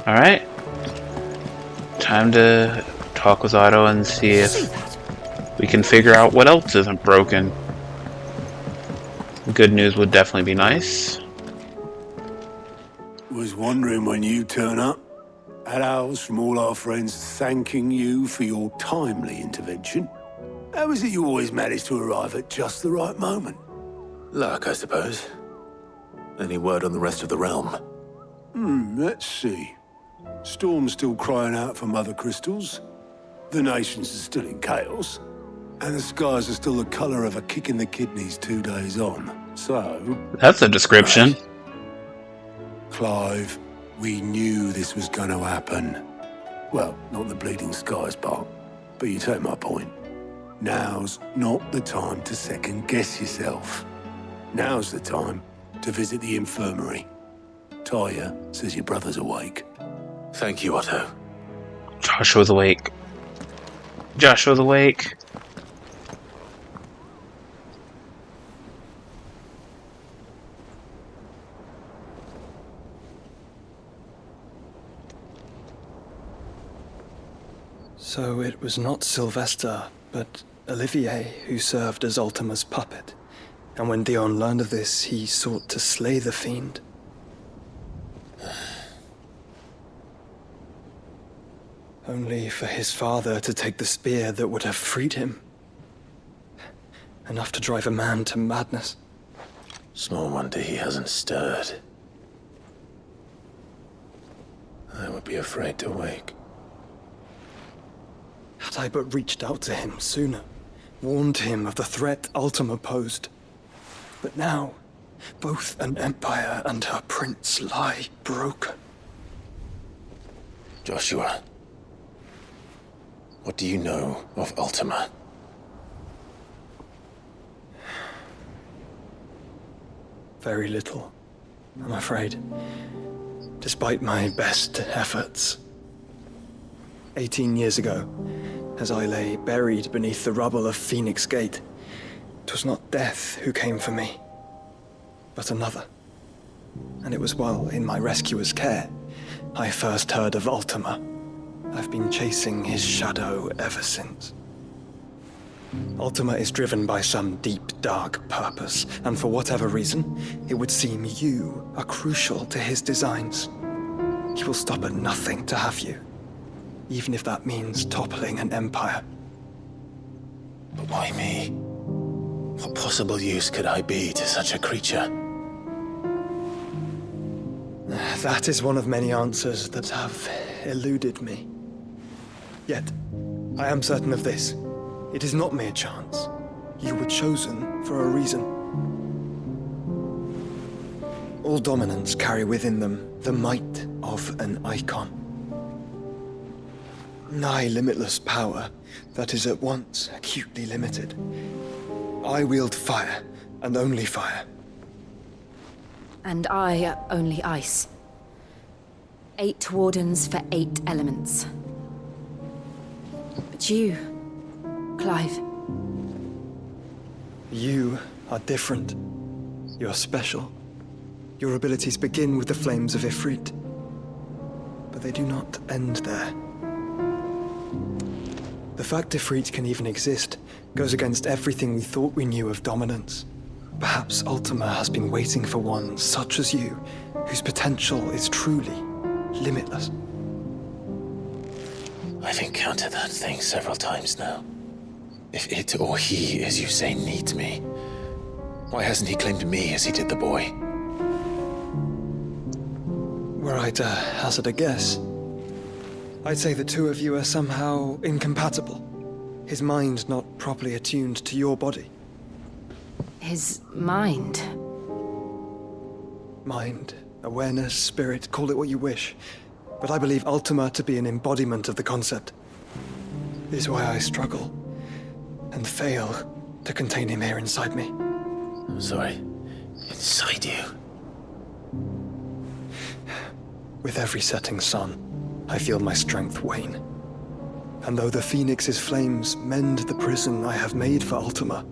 Alright. Time to talk with Otto and see if we can figure out what else isn't broken. Good news would definitely be nice. Was wondering when you turn up. Had owls from all our friends thanking you for your timely intervention. How is it you always manage to arrive at just the right moment? Luck, I suppose. Any word on the rest of the realm? Let's see. Storm's still crying out for mother crystals. The nations are still in chaos. And the skies are still the colour of a kick in the kidneys 2 days on. So... That's a description. Clive, we knew this was going to happen. Well, not the bleeding skies part, but you take my point. Now's not the time to second-guess yourself. Now's the time to visit the infirmary. Taya says your brother's awake. Thank you, Otto. Joshua's awake. Joshua's awake. So it was not Sylvester, but Olivier who served as Ultima's puppet. And when Dion learned of this, he sought to slay the fiend. Only for his father to take the spear that would have freed him. Enough to drive a man to madness. Small wonder he hasn't stirred. I would be afraid to wake. Had I but reached out to him sooner, warned him of the threat Ultima posed. But now, both an empire and her prince lie broken. Joshua, what do you know of Ultima? Very little, I'm afraid. Despite my best efforts. 18 years ago, as I lay buried beneath the rubble of Phoenix Gate, 'twas not death who came for me, but another. And it was while in my rescuer's care I first heard of Ultima. I've been chasing his shadow ever since. Ultima is driven by some deep, dark purpose, and for whatever reason, it would seem you are crucial to his designs. He will stop at nothing to have you, even if that means toppling an empire. But why me? What possible use could I be to such a creature? That is one of many answers that have eluded me. Yet, I am certain of this. It is not mere chance. You were chosen for a reason. All dominants carry within them the might of an icon. Nigh limitless power that is at once acutely limited. I wield fire, and only fire. And I only ice. 8 wardens for 8 elements. But you, Clive. You are different. You're special. Your abilities begin with the flames of Ifrit. But they do not end there. The fact Ifrit can even exist goes against everything we thought we knew of dominance. Perhaps Ultima has been waiting for one such as you, whose potential is truly limitless. I've encountered that thing several times now. If it or he, as you say, needs me, why hasn't he claimed me as he did the boy? Were I to hazard a guess, I'd say the two of you are somehow incompatible. His mind not properly attuned to your body. His mind. Mind, awareness, spirit, call it what you wish. But I believe Ultima to be an embodiment of the concept. This is why I struggle and fail to contain him here inside me. I'm sorry. Inside you? With every setting sun, I feel my strength wane. And though the Phoenix's flames mend the prison I have made for Ultima,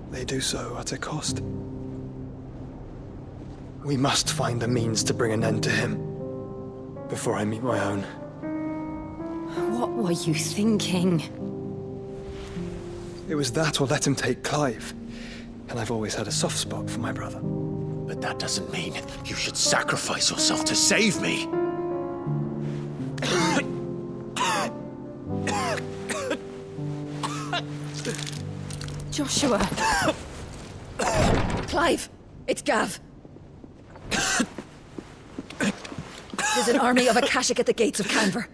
they do so at a cost. We must find a means to bring an end to him. before I meet my own. What were you thinking? It was that or let him take Clive. And I've always had a soft spot for my brother. But that doesn't mean you should sacrifice yourself to save me. Joshua! Clive! It's Gav! There's an army of Akashic at the gates of Canver.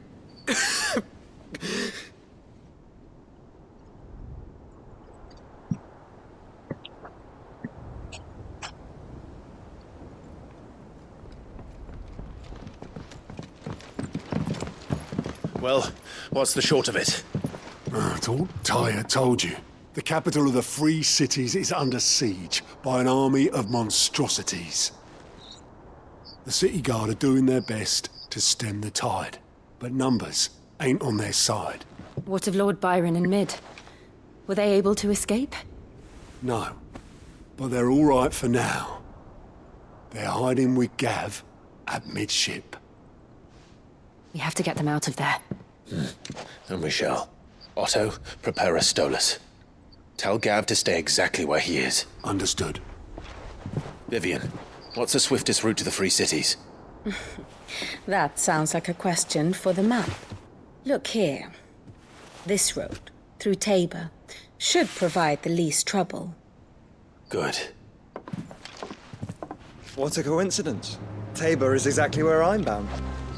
Well, what's the short of it? I thought Ty had told you. The capital of the Free Cities is under siege by an army of monstrosities. The city guard are doing their best to stem the tide, but numbers ain't on their side. What of Lord Byron and Mid? Were they able to escape? No, but they're all right for now. They're hiding with Gav at midship. We have to get them out of there. And we shall. Otto, prepare a Stolas. Tell Gav to stay exactly where he is. Understood. Vivian, what's the swiftest route to the Free Cities? That sounds like a question for the map. Look here. This road, through Tabor, should provide the least trouble. Good. What a coincidence. Tabor is exactly where I'm bound.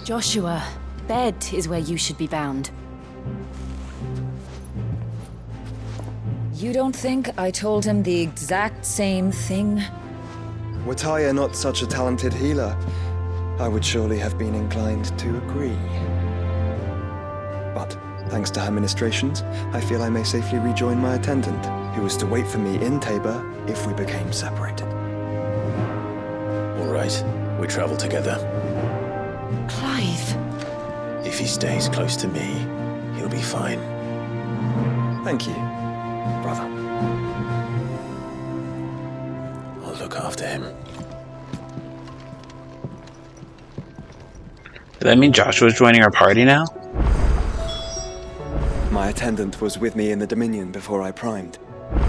Joshua, bed is where you should be bound. You don't think I told him the exact same thing? Were Tyre not such a talented healer, I would surely have been inclined to agree. But, thanks to her ministrations, I feel I may safely rejoin my attendant, who was to wait for me in Tabor if we became separated. All right, we travel together. Clive! If he stays close to me, he'll be fine. Thank you, brother. I'll look after him. Does that mean Joshua's joining our party now? My attendant was with me in the Dominion before I primed.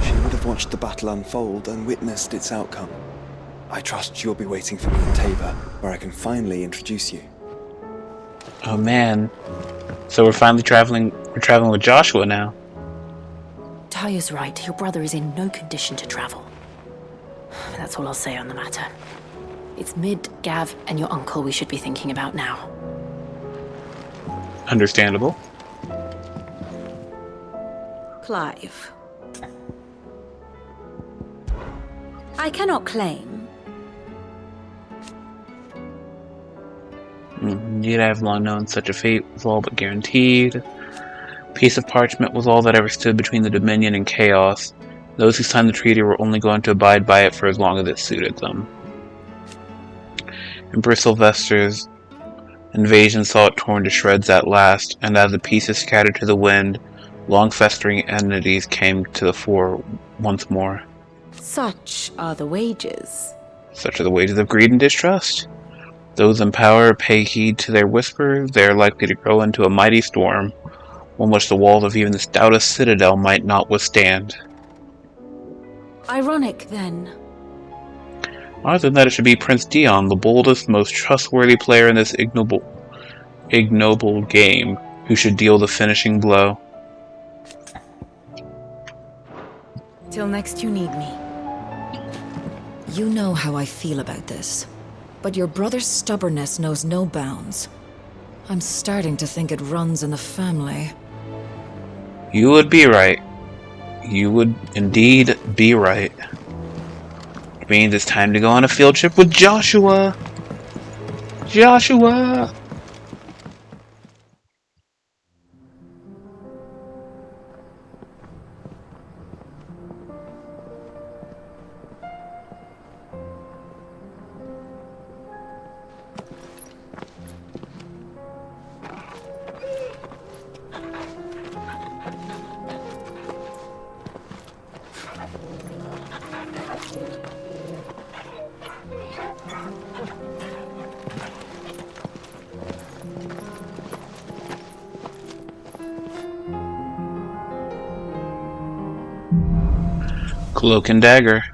She would have watched the battle unfold and witnessed its outcome. I trust you'll be waiting for me in Tabor, where I can finally introduce you. Oh man. So we're finally traveling with Joshua now. Tyre's right. Your brother is in no condition to travel. That's all I'll say on the matter. It's Mid, Gav, and your uncle we should be thinking about now. Understandable. Clive. I cannot claim. Indeed, I have long known such a fate was all but guaranteed. Piece of parchment was all that ever stood between the Dominion and chaos. Those who signed the treaty were only going to abide by it for as long as it suited them. Emperor Sylvester's invasion saw it torn to shreds at last, and as the pieces scattered to the wind, long-festering enmities came to the fore once more. Such are the wages. Such are the wages of greed and distrust. Those in power pay heed to their whispers, they are likely to grow into a mighty storm, one which the walls of even the stoutest citadel might not withstand. Ironic, then. Other than that, it should be Prince Dion, the boldest, most trustworthy player in this ignoble game, who should deal the finishing blow. Till next you need me. You know how I feel about this, but your brother's stubbornness knows no bounds. I'm starting to think it runs in the family. You would be right. You would indeed be right. It means it's time to go on a field trip with Joshua! Joshua! Cloak and dagger.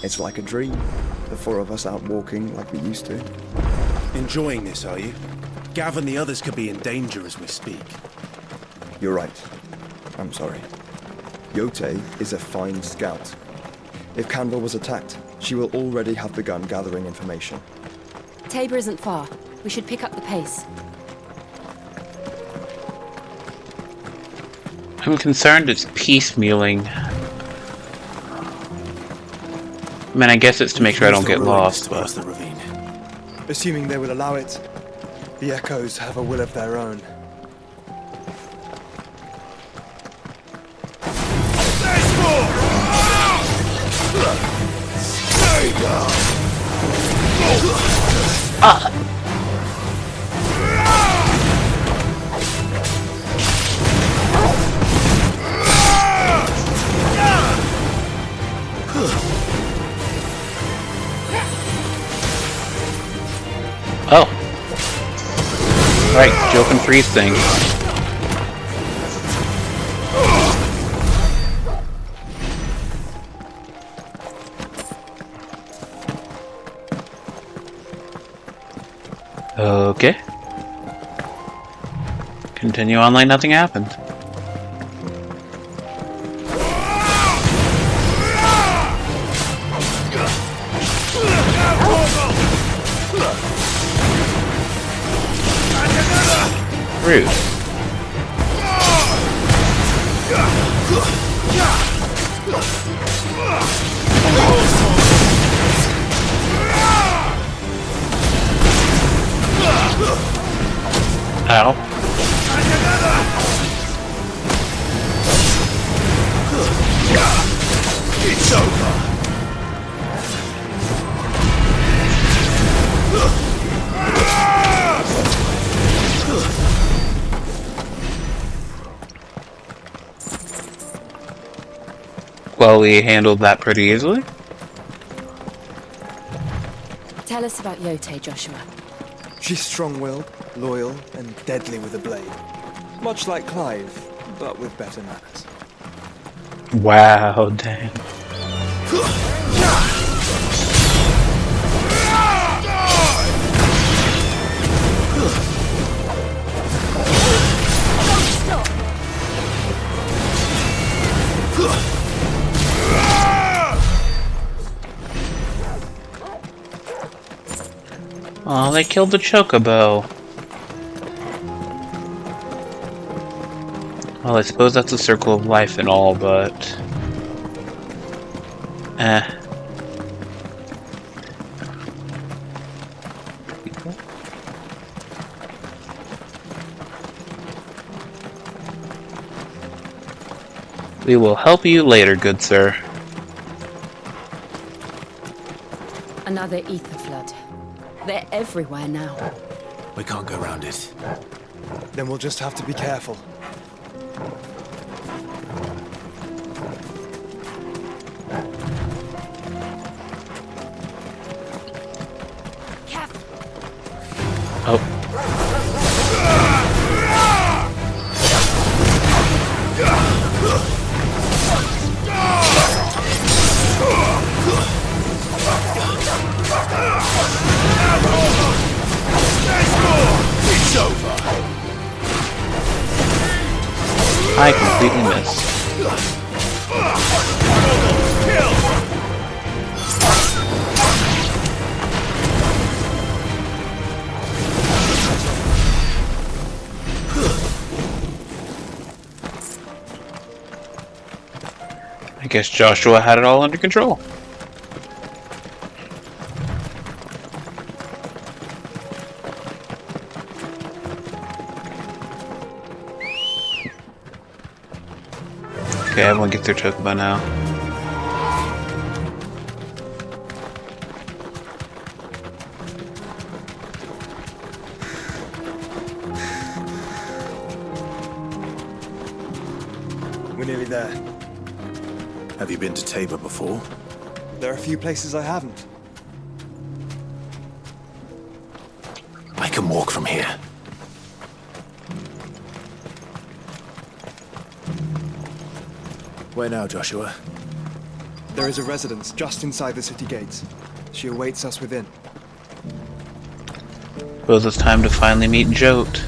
It's like a dream. The four of us out walking like we used to. Enjoying this, are you? Gav and the others could be in danger as we speak. You're right. I'm sorry. Yote is a fine scout. If Candle was attacked, she will already have begun gathering information. Tabor isn't far. We should pick up the pace. I'm concerned it's piecemealing. I mean, I guess it's to make sure I don't get lost, but... the ravine. Assuming they will allow it, the Echoes have a will of their own. Oh. Right, joke and freeze thing. Okay. Continue on like nothing happened. Rude. Ow. It's over. Well, we handled that pretty easily. Tell us about Yote, Joshua. She's strong-willed, loyal, and deadly with a blade. Much like Clive, but with better manners. Wow, damn. Oh, they killed the chocobo. Well, I suppose that's a circle of life and all, but... We will help you later, good sir. Another ether flood. They're everywhere now. We can't go around it. Then we'll just have to be careful. Oh. It's over. I completely missed. I guess Joshua had it all under control. Okay, everyone get their chocobo now. We're nearly there. Have you been to Tabor before? There are a few places I haven't. I can walk from here. Where now, Joshua? There is a residence just inside the city gates. She awaits us within. Suppose it's time to finally meet Jote.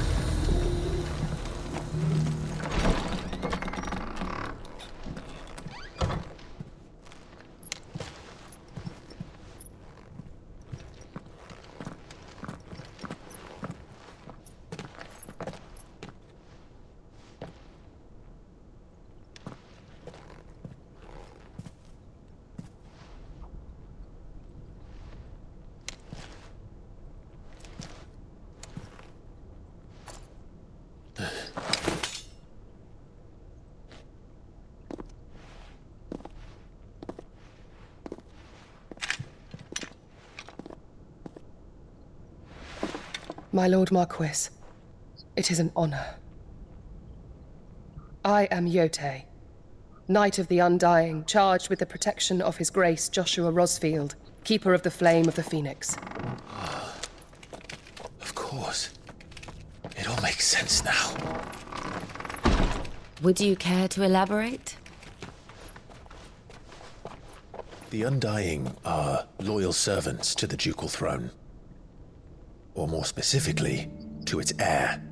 My Lord Marquis, it is an honor. I am Yote, Knight of the Undying, charged with the protection of His Grace Joshua Rosfield, Keeper of the Flame of the Phoenix. Of course. It all makes sense now. Would you care to elaborate? The Undying are loyal servants to the ducal throne. Or more specifically, to its heir.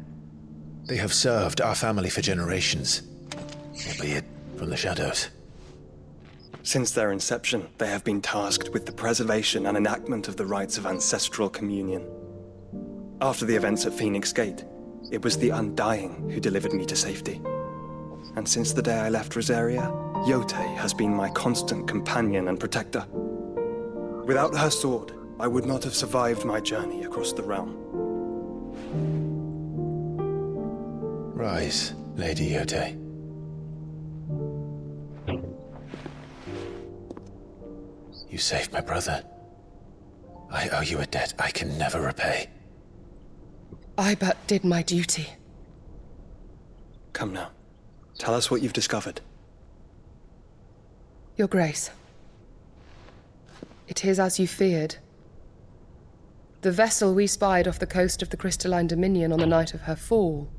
They have served our family for generations, albeit from the shadows. Since their inception, they have been tasked with the preservation and enactment of the rites of ancestral communion. After the events at Phoenix Gate, it was the Undying who delivered me to safety. And since the day I left Rosaria, Yote has been my constant companion and protector. Without her sword, I would not have survived my journey across the realm. Rise, Lady Yote. You saved my brother. I owe you a debt I can never repay. I but did my duty. Come now. Tell us what you've discovered. Your Grace. It is as you feared. The vessel we spied off the coast of the Crystalline Dominion on the night of her fall.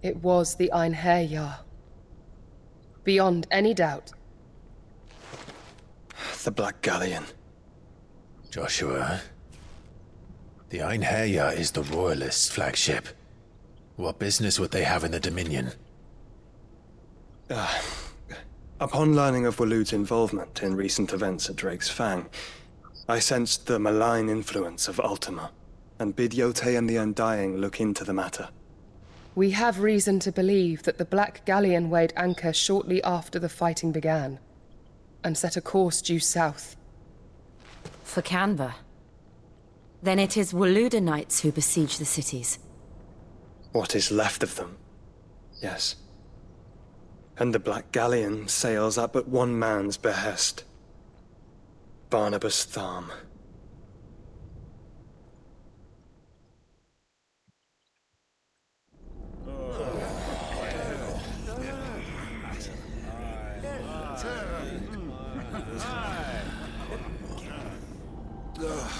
It was the Einherjar. Beyond any doubt. The Black Galleon. Joshua, the Einherjar is the Royalists' flagship. What business would they have in the Dominion? Upon learning of Waloed's involvement in recent events at Drake's Fang, I sensed the malign influence of Ultima, and bid Yote and the Undying look into the matter. We have reason to believe that the Black Galleon weighed anchor shortly after the fighting began, and set a course due south. For Canva. Then it is Waloed knights who besiege the cities. What is left of them, yes. And the Black Galleon sails at but one man's behest. Barnabas Tharm.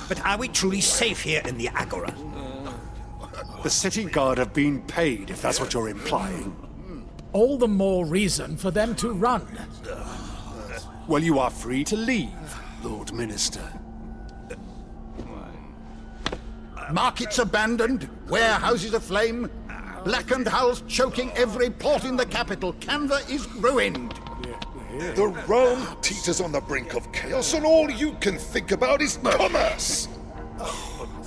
But are we truly safe here in the Agora? The city guard have been paid, if that's what you're implying. All the more reason for them to run. Well, you are free to leave, Lord Minister. Markets abandoned, warehouses aflame, blackened hulls choking every port in the capital. Canva is ruined. The realm teeters on the brink of chaos, and all you can think about is commerce!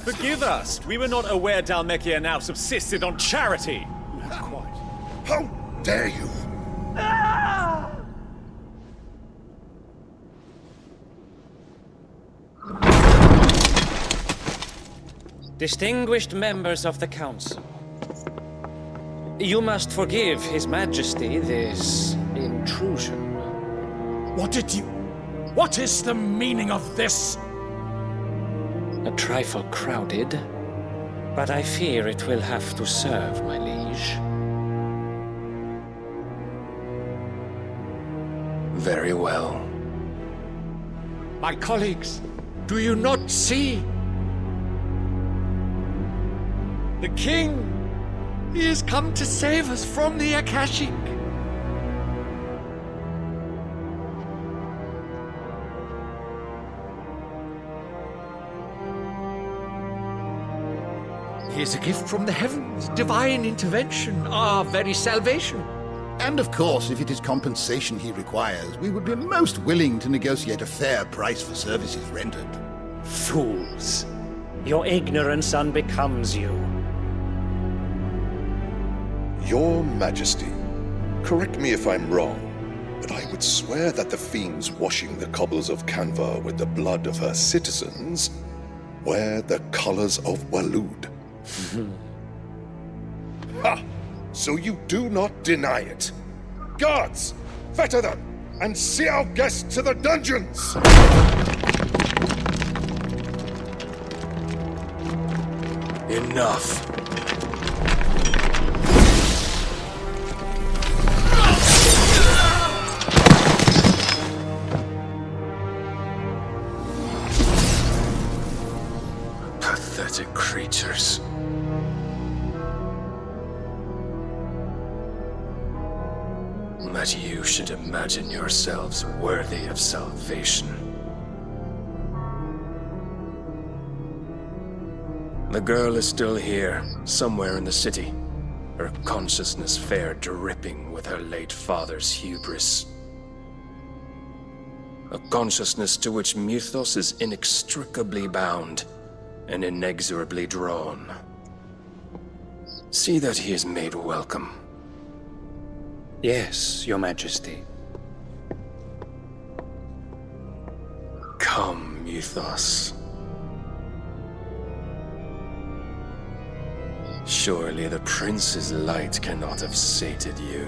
Forgive us! We were not aware Dhalmekia now subsisted on charity! How dare you! Distinguished members of the Council, you must forgive His Majesty this intrusion. What is the meaning of this? A trifle crowded, but I fear it will have to serve, my liege. Very well. My colleagues, do you not see? The king! He has come to save us from the Akashic! He is a gift from the heavens, divine intervention, our very salvation. And of course, if it is compensation he requires, we would be most willing to negotiate a fair price for services rendered. Fools. Your ignorance unbecomes you. Your Majesty, correct me if I'm wrong, but I would swear that the fiends washing the cobbles of Canva with the blood of her citizens wear the colors of Waloed. Ha! So you do not deny it. Guards, fetter them, and see our guests to the dungeons! Enough. Pathetic creatures. That you should imagine yourselves worthy of salvation. The girl is still here, somewhere in the city, her consciousness fair dripping with her late father's hubris. A consciousness to which Mythos is inextricably bound and inexorably drawn. See that he is made welcome. Yes, Your Majesty. Come, Mythos. Surely the prince's light cannot have sated you.